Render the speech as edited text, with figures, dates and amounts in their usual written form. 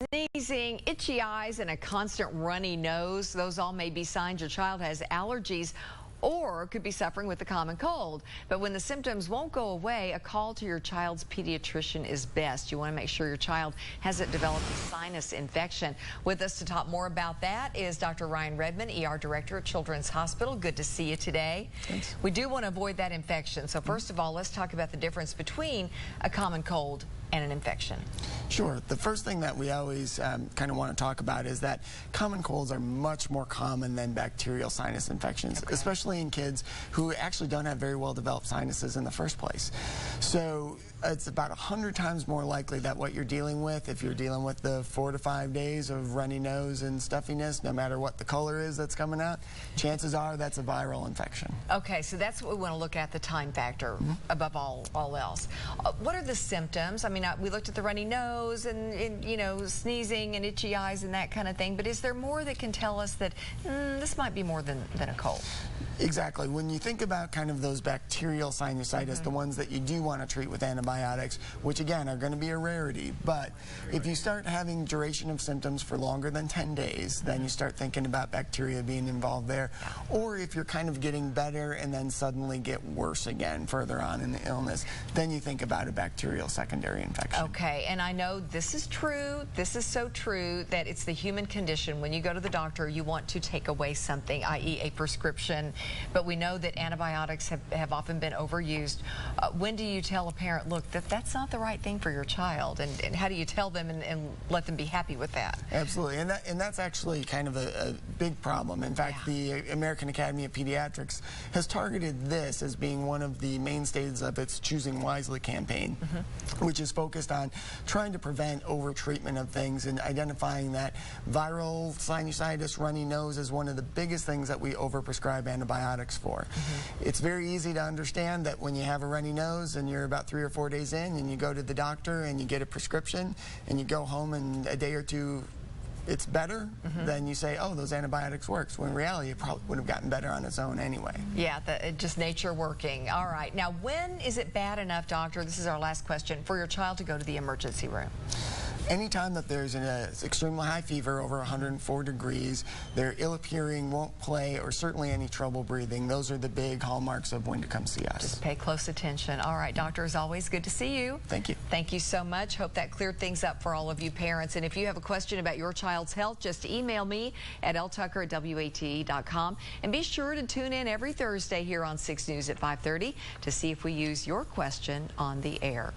Sneezing, itchy eyes, and a constant runny nose, those all may be signs your child has allergies or could be suffering with the common cold. But when the symptoms won't go away, a call to your child's pediatrician is best. You want to make sure your child hasn't developed a sinus infection. With us to talk more about that is Dr. Redman, ER Director at Children's Hospital. Good to see you today. Thanks. We do want to avoid that infection. So first of all, let's talk about the difference between a common cold and an infection. Sure. The first thing that we always kind of want to talk about is that common colds are much more common than bacterial sinus infections, especially in kids who actually don't have very well developed sinuses in the first place. So it's about 100 times more likely that what you're dealing with, if you're dealing with the 4 to 5 days of runny nose and stuffiness, no matter what the color is that's coming out, chances are that's a viral infection. Okay, so that's what we want to look at, the time factor above all else. What are the symptoms? I mean, we looked at the runny nose and you know, sneezing and itchy eyes and that kind of thing, but is there more that can tell us that this might be more than a cold? Exactly. When you think about kind of those bacterial sinusitis, the ones that you do want to treat with antibiotics, which again are going to be a rarity, but if you start having duration of symptoms for longer than 10 days, then you start thinking about bacteria being involved there. Or if you're kind of getting better and then suddenly get worse again further on in the illness, then you think about a bacterial secondary infection. Okay, and I know this is true, this is so true, that it's the human condition. When you go to the doctor, you want to take away something, i.e. a prescription. But we know that antibiotics have often been overused. When do you tell a parent, look, that's not the right thing for your child? And how do you tell them and let them be happy with that? Absolutely, and that's actually kind of a big problem. In fact, the American Academy of Pediatrics has targeted this as being one of the mainstays of its Choosing Wisely campaign, which is focused on trying to prevent over-treatment of things and identifying that viral sinusitis, runny nose is one of the biggest things that we overprescribe antibiotics for. It's very easy to understand that when you have a runny nose and you're about 3 or 4 days in and you go to the doctor and you get a prescription and you go home and a day or two it's better, then you say, oh, those antibiotics works, when in reality it probably would have gotten better on its own anyway. Yeah, just nature working. All right, now when is it bad enough, doctor, this is our last question, for your child to go to the emergency room? Anytime that there's an extremely high fever, over 104 degrees, they're ill appearing, won't play, or certainly any trouble breathing, those are the big hallmarks of when to come see us. Just pay close attention. All right, doctor, as always, good to see you. Thank you. Thank you so much. Hope that cleared things up for all of you parents. And if you have a question about your child's health, just email me at ltucker@wate.com. And be sure to tune in every Thursday here on 6 News at 5:30 to see if we use your question on the air.